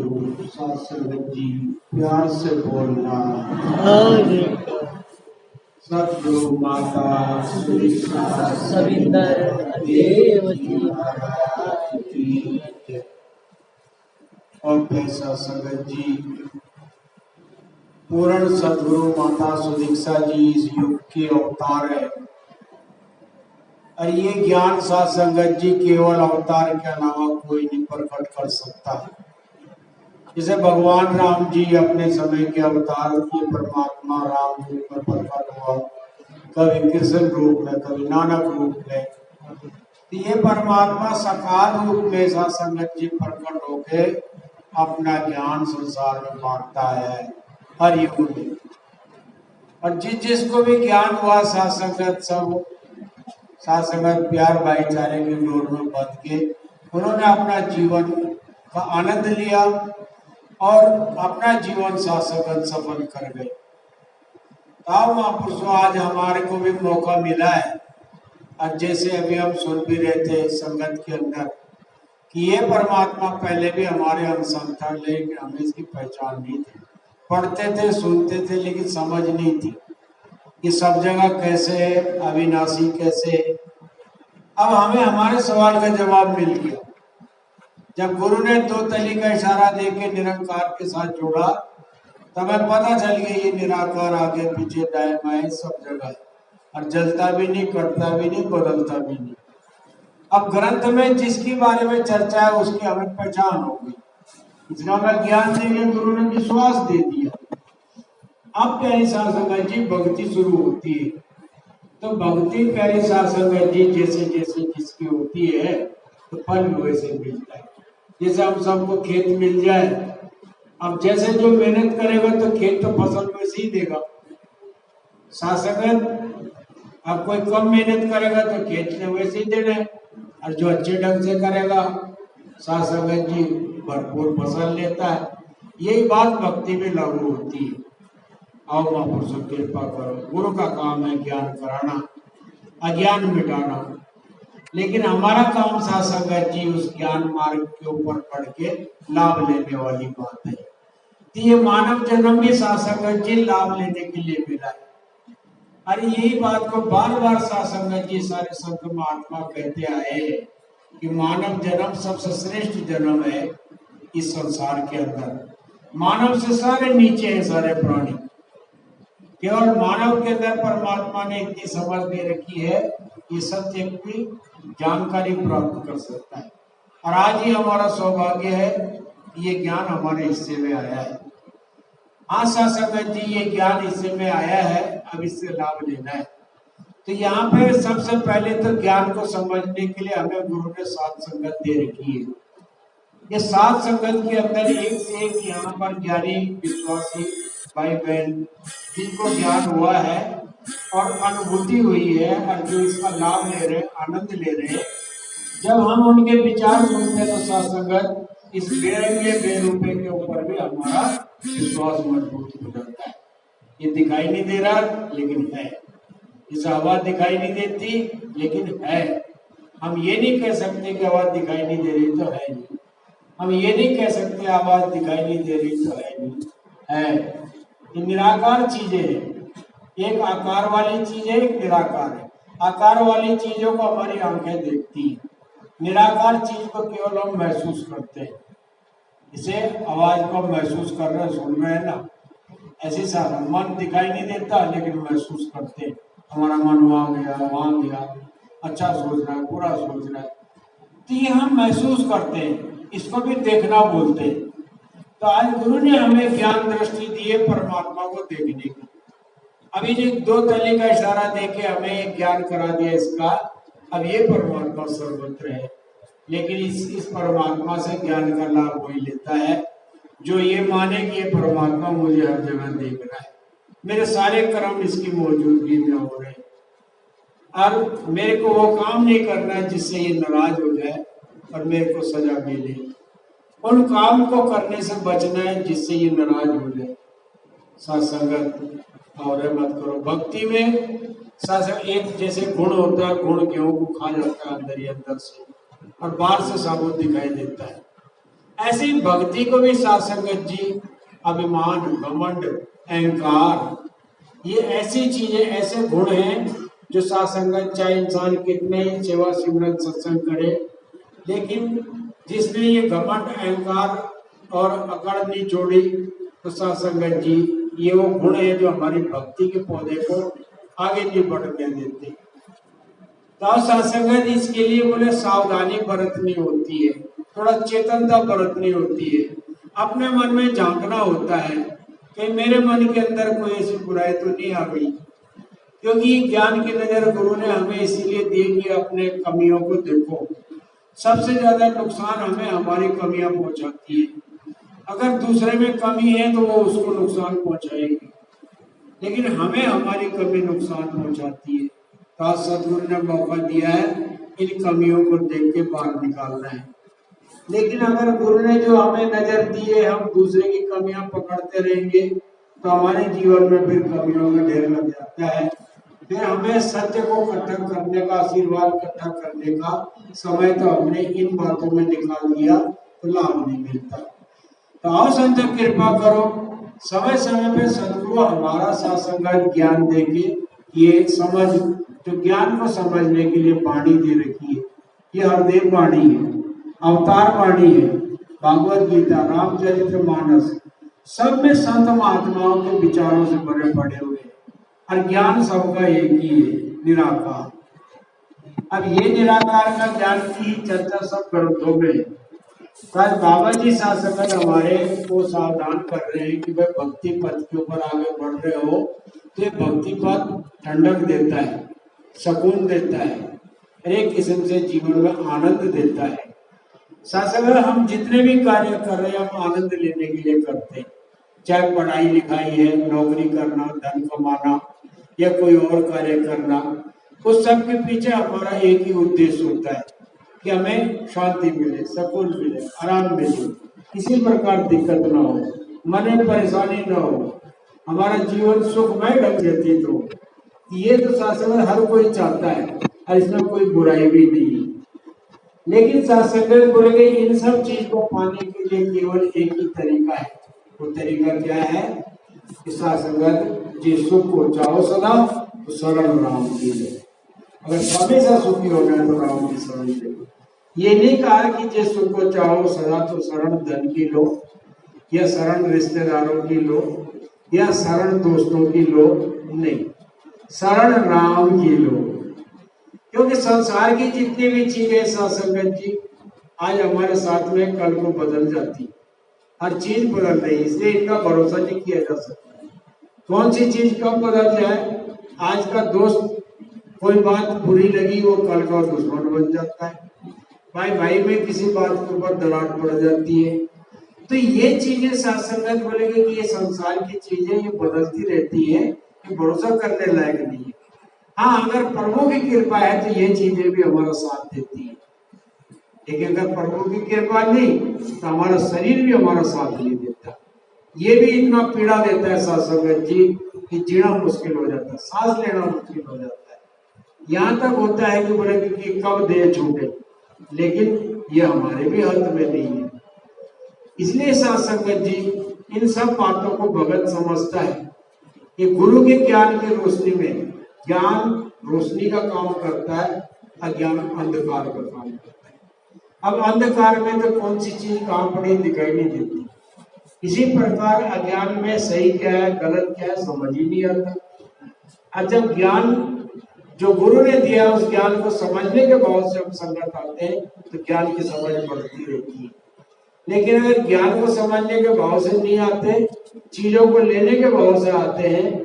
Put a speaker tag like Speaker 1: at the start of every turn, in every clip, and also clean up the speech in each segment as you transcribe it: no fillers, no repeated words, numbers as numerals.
Speaker 1: सतगुरु साथ संगत जी प्यार से बोलना। सतगुरु माता सुदीक्षा
Speaker 2: सविंदर देव जी
Speaker 1: महाराज की जय। और पैसा संगत जी, पूर्ण सतगुरु माता सुदीक्षा जी इस युग के अवतार है। और ये ज्ञान साथ संगत जी केवल अवतार के अलावा कोई नहीं प्रकट कर सकता। जैसे भगवान राम जी अपने समय के अवतार के परमात्मा राम रूप में प्रकट हुआ, कभी कृष्ण रूप में, कभी नानक रूप में। तो ये परमात्मा सकाल रूप में साथ संगत जी प्रकट होके अपना ज्ञान संसार में बांटता है हर युग में। और जिसको भी ज्ञान हुआ साथ संगत सब साथ संगत प्यार भाईचारे की डोर में बंध के उन्होंने अपना जीवन का आनंद लिया और अपना जीवन साथ संगत सफल कर गए। ताऊ महापुरुषों, आज हमारे को भी मौका मिला है। और जैसे अभी हम सुन भी रहे थे संगत के अंदर कि ये परमात्मा पहले भी हमारे अंग था, लेकिन हमें इसकी पहचान नहीं थी। पढ़ते थे, सुनते थे, लेकिन समझ नहीं थी कि सब जगह कैसे है, अविनाशी कैसे है। अब हमें हमारे सवाल का जवाब मिल गया जब गुरु ने दो तली का इशारा देके निरंकार के साथ जोड़ा, तब हमें पता चल गया ये निराकार आगे पीछे दाएं बाएं सब जगह है और जलता भी नहीं, कटता भी नहीं, बदलता भी नहीं। अब ग्रंथ में जिसके बारे में चर्चा है उसकी हमें पहचान हो गई, इसका हमें ज्ञान दे दिया, गुरु ने विश्वास दे दिया। अब प्यारी साध संगत जी भक्ति शुरू होती है। तो भक्ति प्यारी साध संगत जी जैसे जैसे जिसकी होती है तो फल वैसे मिलता है। जैसे हम सबको खेत मिल जाए, अब जैसे जो मेहनत करेगा तो खेत तो फसल वैसे ही देगा। साध संगत अब कोई कम मेहनत करेगा तो खेत ने वैसे ही देना है, और जो अच्छे ढंग से करेगा साध संगत जी भरपूर फसल लेता है। यही बात भक्ति में लागू होती है। आओ महापुरुषों कृपा करो, गुरु का काम है ज्ञान कराना, अज्ञान मिटाना। लेकिन हमारा काम साथ संगत जी उस ज्ञान मार्ग के ऊपर पढ़ के लाभ लेने वाली बात है। तो ये मानव जन्म भी साथ संगत जी लाभ लेने के लिए मिला है। अरे यही बात को बार बार साथ संगत जी सारे संत महात्मा कहते आए कि मानव जन्म सबसे श्रेष्ठ जन्म है इस संसार के अंदर। मानव से सारे नीचे है सारे प्राणी, केवल मानव के अंदर परमात्मा ने इतनी समझ दे रखी है ये सत्य की जानकारी प्राप्त कर सकता है। और आज ही हमारा सौभाग्य है कि ये ज्ञान हमारे हिस्से में आया है। हाँ साथ संगत जी, ये ज्ञान हिस्से में आया है, अब इससे लाभ लेना है। तो यहाँ पे सबसे पहले तो ज्ञान को समझने के लिए हमें गुरु ने साध संगत दे रखी है। ये साध संगत के अंदर एक से एक यहाँ पर ज्ञानी विश्वासी भाई बहन जिनको ज्ञान हुआ है और अनुभूति हुई है और जो इसका लाभ ले रहे हैं, आनंद ले रहे हैं, जब हम उनके विचार सुनते हैं तो साथ संगत इस बेरंगे बेरूपे के ऊपर भी हमारा विश्वास मजबूत हो जाता है। ये दिखाई नहीं दे रहा लेकिन है, इस आवाज दिखाई नहीं देती लेकिन है। हम ये नहीं कह सकते कि आवाज दिखाई नहीं दे रही तो है नहीं, हम ये नहीं कह सकते आवाज दिखाई नहीं दे रही तो है नहीं, है। ये निराकार चीजें हैं। एक आकार वाली चीज है, एक निराकार है। आकार वाली चीजों को हमारी आंखें देखती हैं, निराकार चीज को केवल हम महसूस करते हैं। इसे आवाज को महसूस कर रहे, सुन रहे हैं ना, ऐसे सारा मन दिखाई नहीं देता लेकिन महसूस करते हैं। हमारा मन वहां गया, अच्छा सोच रहा है, बुरा सोच रहा है, तो ये हम महसूस करते हैं, इसको भी देखना बोलते हैं। तो आज गुरु ने हमें ज्ञान दृष्टि दी है परमात्मा को देखने की। अभी जो दो तली का इशारा देके हमें ज्ञान करा दिया इसका, अब ये परमात्मा सर्वत्र है। लेकिन इस परमात्मा से ज्ञान का लाभ वही लेता है जो ये माने कि ये परमात्मा मुझे हर जगह देख रहा है, मेरे सारे कर्म इसकी मौजूदगी में हो रहे हैं, और मेरे को वो काम नहीं करना है जिससे ये नाराज हो जाए और मेरे को सजा मिले। उन काम को करने से बचना है जिससे ये नाराज हो जाए। सत्संगत और मत करो। भक्ति में सत्संग एक जैसे गुण होता है, गुण गेहूं को खा जाता है अंदर ही अंदर से और बाहर से साबुत दिखाई देता है। ऐसे ही भक्ति को भी साथ संगत जी अभिमान, घमंड, अहंकार, ये ऐसी चीजें, ऐसे गुण हैं जो साथ संगत चाहे इंसान कितने ही सेवा सिमरन सत्संग करे, लेकिन जिसने ये घमंड, अहंकार और अकड़ नहीं छोड़ी, तो साथ संगत जी ये वो गुण है जो हमारी भक्ति के पौधे को आगे नहीं बढ़ने देते। तो साथ संगत इसके लिए बोले सावधानी बरतनी होती है, थोड़ा चेतनता बरतनी होती है, अपने मन में झांकना होता है कि मेरे मन के अंदर कोई ऐसी बुराई तो नहीं आ गई, क्योंकि ज्ञान की नजर गुरु ने हमें इसीलिए दी कि अपने कमियों को देखो। सबसे ज्यादा नुकसान हमें हमारी कमियां पहुंचाती है। अगर दूसरे में कमी है तो वो उसको नुकसान पहुंचाएगी, लेकिन हमें हमारी कमी नुकसान पहुंचाती है। तो सदगुरु ने मौका दिया है इन कमियों को देख के बाहर निकालना है। लेकिन अगर गुरु ने जो हमें नजर दी है, हम दूसरे की कमियां पकड़ते रहेंगे तो हमारे जीवन में फिर कमियों का ढेर लग जाता है। फिर हमें सत्य को इकट्ठा करने का, आशीर्वाद इकट्ठा करने का समय तो हमने इन बातों में निकाल दिया तो लाभ नहीं मिलता। तो आओ संत कृपा करो, समय समय पे सदगुरु हमारा साथ संगत ज्ञान देके ये समझ, जो ज्ञान को समझने के लिए वाणी दे रखी है, ये हरदेव वाणी है, अवतार वाणी है, भागवत गीता, रामचरित्र मानस, सब में संत महात्माओं के विचारों से भरे पड़े हुए हैं। और ज्ञान सबका एक ही है, निराकार। अब ये निराकार का ज्ञान की चर्चा सब ग्रंथों में है। आज बाबा जी साथ संगत हमारे को सावधान कर रहे हैं कि भाई भक्ति पथ के ऊपर आगे बढ़ रहे हो तो ये भक्ति पथ ठंडक देता है, सुकून देता है, एक किस्म से जीवन में आनंद देता है। साथ संगत हम जितने भी कार्य कर रहे हैं हम आनंद लेने के लिए करते हैं, चाहे पढ़ाई लिखाई है, नौकरी करना, धन कमाना या कोई और कार्य करना, उस सब के पीछे हमारा एक ही उद्देश्य होता है कि हमें शांति मिले, सुकून मिले, आराम मिले, किसी प्रकार दिक्कत ना हो, मन में परेशानी ना हो, हमारा जीवन सुखमय ढंग व्यतीत हो। ये तो शासन हर कोई चाहता है और इसमें कोई बुराई भी नहीं है। लेकिन शासन बोलेंगे इन सब चीज को पाने के लिए केवल एक ही तरीका है। वो तरीका क्या है? शासन जी सुख को चाहो सदा तो शरण राम की ले। अगर हमेशा सुखी होना है तो राम की शरण ले। ये नहीं कहा कि जिस सुख को चाहो सदा तो शरण धन की लो, या शरण रिश्तेदारों की लो, या शरण दोस्तों की लो, नहीं, शरण राम की लो। क्योंकि संसार की जितनी भी चीजें सत्संगत जी आज हमारे साथ में कल को बदल जाती, हर चीज बदल रही, इसलिए इनका भरोसा नहीं किया जा सकता। कौन सी चीज कब बदल जाए? आज का दोस्त, कोई बात बुरी लगी वो कल का दुश्मन बन जाता है, भाई भाई में किसी बात के ऊपर दरार पड़ जाती है। तो ये चीजें सत्संगत बोलेंगे कि ये संसार की चीजें ये बदलती रहती है, ये भरोसा करने लायक नहीं है। हाँ, अगर प्रभु की कृपा है तो ये चीजें भी हमारा साथ देती है, लेकिन अगर प्रभु की कृपा नहीं तो हमारा शरीर भी हमारा साथ नहीं देता। ये भी इतना पीड़ा देता है सत्संगत जी कि जीना मुश्किल हो जाता है, सांस लेना मुश्किल हो जाता है। यहाँ तक होता है कि बोले कि कब देह छूटे, लेकिन ये हमारे भी हाथ में नहीं है। इसलिए सत्संगत जी इन सब बातों को भगत समझता है कि गुरु के ज्ञान की रोशनी में, ज्ञान रोशनी का काम करता है, अज्ञान अंधकार का काम करता है। अब अंधकार में तो कौन सी चीज कहाँ पड़ी दिखाई नहीं देती। इसी प्रकार अज्ञान में सही क्या है गलत क्या है समझ ही नहीं आता। अब जब ज्ञान जो गुरु ने दिया उस ज्ञान को समझने के बाद से हम संगत आते हैं तो ज्ञान की समझ बढ़ती रहती है। लेकिन अगर ज्ञान को समझने के भाव से नहीं आते, चीजों को लेने के भाव से आते हैं,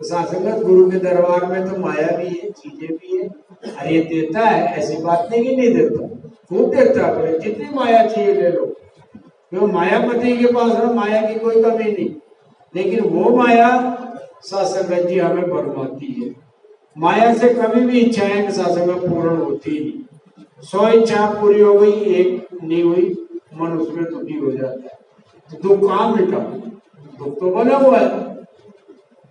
Speaker 1: तो सत्संगत गुरु के दरबार में तो माया भी है, चीजें भी है। अरे देता है, ऐसी बात नहीं कि नहीं देता, खूब देता है, जितनी माया चाहिए ले लो। तो मायापति के पास में माया की कोई कमी नहीं, लेकिन वो माया सत्संगत जी हमें बरमाती है। माया से कभी भी इच्छाएं सत्संगत पूर्ण होती नहीं। 100 इच्छा पूरी हो गई, एक नहीं हुई, मन उसमें दुखी हो जाता है। तो दुख कहाँ मिटा? दुख तो बना हुआ है।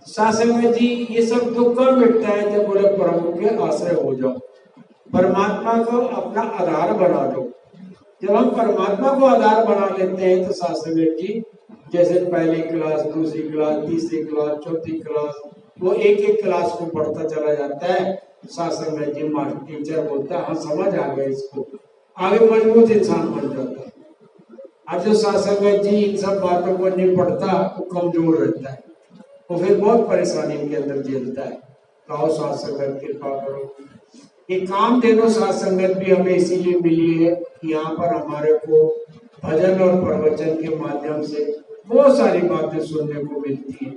Speaker 1: सत्संगत जी ये सब दुख कब मिटता है? जब बोले प्रभु के आश्रय हो जाओ, परमात्मा को अपना आधार बना दो। जब हम परमात्मा को आधार बना लेते हैं तो साथ संगत जी जैसे पहली क्लास, दूसरी क्लास, तीसरी क्लास, चौथी क्लास, वो एक एक क्लास को बढ़ता चला जाता है। साथ संगत जी मास्टर टीचर बोलता है हाँ समझ आ गया इसको, आगे मजबूत इंसान बन जाता है। अब जो साथ संगत जी इन सब बातों को नहीं पढ़ता वो कमजोर रहता है, वो फिर बहुत परेशानी के अंदर झेलता है। कहो साथ संगत कृपा करो, ये काम देनो साथ संगत भी हमें इसीलिए मिली है कि यहाँ पर हमारे को भजन और प्रवचन के माध्यम से बहुत सारी बातें सुनने को मिलती हैं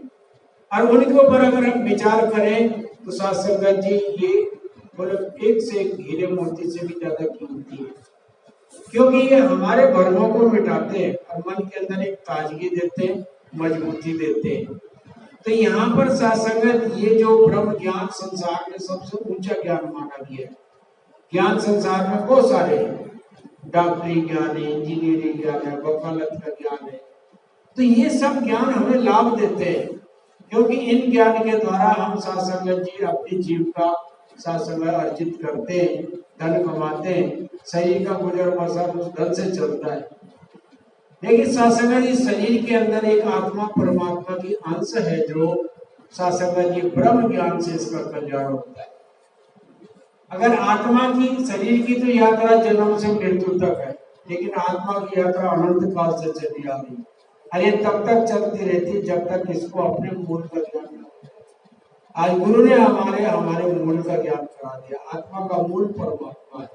Speaker 1: और उनके ऊपर अगर हम विचार करें तो साथ संगत जी ये मतलब एक से एक हीरे मोती से भी ज्यादा कीमती है, क्योंकि ये हमारे भ्रमों को मिटाते हैं और मन के अंदर एक ताजगी देते हैं, मजबूती देते हैं। तो यहाँ पर साथ संगत ये जो ब्रह्म ज्ञान संसार में सबसे ऊंचा ज्ञान माना गया है। ज्ञान संसार में बहुत सारे हैं, डॉक्टरी ज्ञान है, इंजीनियरिंग ज्ञान है, वकालत का ज्ञान है। तो ये सब ज्ञान हमें लाभ देते हैं, क्योंकि इन ज्ञान के द्वारा हम साथ संगत जी अपनी जीविका साथ संगत अर्जित करते हैं, धन कमाते हैं, शरीर का गुजर बसर उस धन से चलता है। लेकिन साथ संगत इस शरीर के अंदर एक आत्मा परमात्मा की अंश है जो साथ संगत जी ब्रह्म ज्ञान से इसका कल्याण होता है। अगर आत्मा की शरीर की तो यात्रा जन्म से मृत्यु तक है, लेकिन आत्मा की यात्रा अनंत काल से चली आ रही है और ये तब तक चलती रहती जब तक इसको अपने मूल का ज्ञान न हो। आज गुरु ने हमारे मूल का ज्ञान करा दिया, आत्मा का मूल परमात्मा है।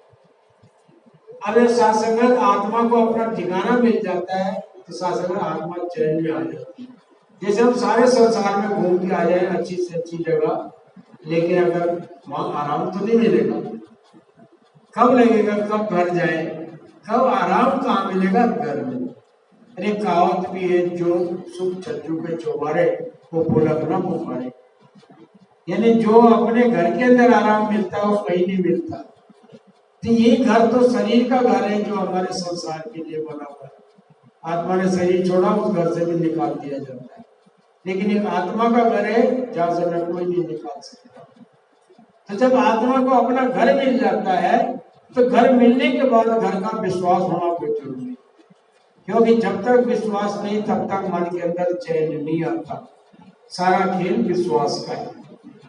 Speaker 1: अब ये साथ संगत आत्मा को अपना ठिकाना मिल जाता है तो साथ संगत आत्मा चैन में आ जाती है। जैसे हम सारे संसार में घूम के आ जाए अच्छी से अच्छी जगह, लेकिन अगर वहां आराम तो नहीं मिलेगा। कब लगेगा, कब घर जाए, कब आराम कहाँ मिलेगा, घर में। अरे कहावत भी है, जो सुख छज्जू पे चौबारे वो भूलक न पुकारे, यानी जो अपने घर के अंदर आराम मिलता है वो कहीं नहीं मिलता। तो ये घर तो शरीर का घर है जो हमारे संसार के लिए बना हुआ है। आत्मा ने शरीर छोड़ा, उस घर से भी निकाल दिया जाता है, लेकिन एक आत्मा का घर है जहाँ से मैं कोई नहीं निकाल सकता। तो जब आत्मा को अपना घर मिल जाता है तो घर मिलने के बाद घर का विश्वास होना बहुत जरूरी है, क्योंकि जब तक विश्वास नहीं तब तक मन के अंदर चैन नहीं आता। सारा खेल विश्वास का है।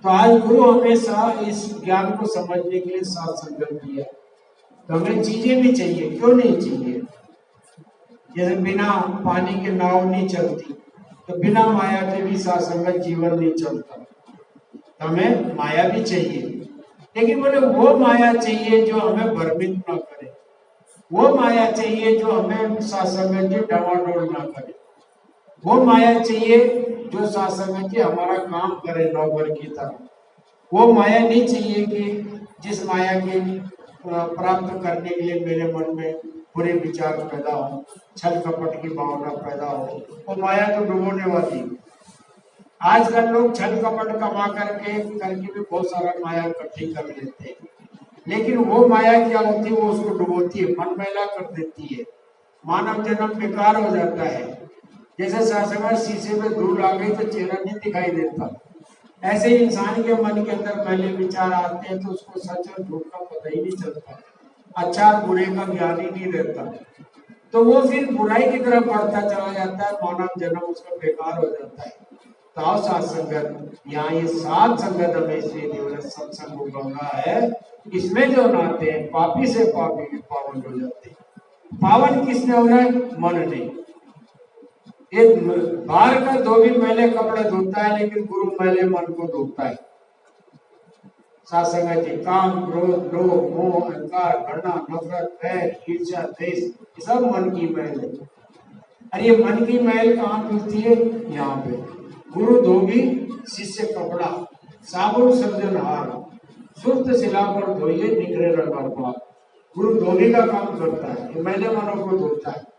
Speaker 1: तो आज गुरु हमेशा इस ज्ञान को समझने के लिए साथ संगत दिया। तो हमें चीजें भी चाहिए, क्यों नहीं चाहिए। जैसे बिना पानी के नाव नहीं चलती, तो बिना माया के भी साथ संगत जीवन नहीं चलता। तो हमें माया भी चाहिए, लेकिन बोले वो माया चाहिए जो हमें भ्रमित ना करे, वो माया चाहिए जो हमें साथ संगत जी डावाडोल ना करे, वो माया चाहिए जो साथ संगत जी हमारा काम करे नौकर की तरह। वो माया नहीं चाहिए कि जिस माया के प्राप्त करने के लिए मेरे मन में बुरे विचार पैदा हो, छल कपट की भावना पैदा हो। वो माया तो डुबोने वाली है। आजकल लोग छल कपट कमा करके भी बहुत सारा माया इकट्ठी कर लेते हैं, लेकिन वो माया क्या होती है, वो उसको डुबोती है, मन मैला कर देती है, मानव जन्म बेकार हो जाता है। जैसे सासंगत शीशे में धूल आ गई तो चेहरा नहीं दिखाई देता, ऐसे ही इंसान के मन के अंदर पहले विचार आते हैं तो उसको सच और झूठ का पता ही नहीं चलता, अच्छा और बुरे का ज्ञान ही नहीं रहता, तो वो फिर बुराई की तरफ बढ़ता चला जाता है, मानव जन्म उसका बेकार हो जाता है। तो साथ संगत, यहाँ ये सात संगत हमें इसलिए केवल सत्संग गंगा है, इसमें जो नहाते हैं पापी से पापी भी पावन हो जाते हैं। पावन किसने होना है? मन ने। एक बाहर का धोबी मैले कपड़े धोता है, लेकिन गुरु मैले मन को धोता है। साथ संगत जी, काम, क्रोध, लोभ, मोह, अहंकार, घृणा, नफरत, वैर, ईर्ष्या, द्वेष, ये सब मन की मैल है। अरे ये मन की मैल कहाँ मिलती है? यहाँ पे। गुरु धोबी, शिष्य कपड़ा, साबुन सृजनहार, सुर्त शिला पर धोइए निखरे रंग। गुरु धोबी का काम करता है, ये मैले मनों को धोता है।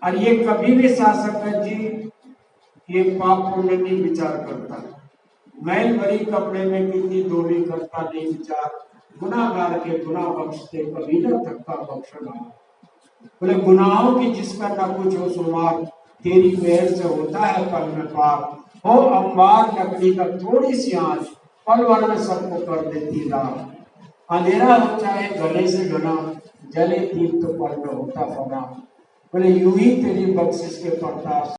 Speaker 1: और ये कभी भी साथ संगत जी ये पाप पुण्य नहीं विचार करता। मैल भरी कपड़े में कितनी धोबी करता नहीं विचार, गुनाहगार के गुनाह बख्शते कभी न थकता बख्शना। बोले गुनाहों की जिसका न कुछ हो सुमार, तेरी मेहर से होता है पल में पार। हो अंबार लकड़ी का थोड़ी सी आंच, पल भर में सबको कर देती राख। अंधेरा हो चाहे गले से घना, जले तीर्थ पर में होता फना। बोले यूं ही तेरी बख्शिश के प्रताप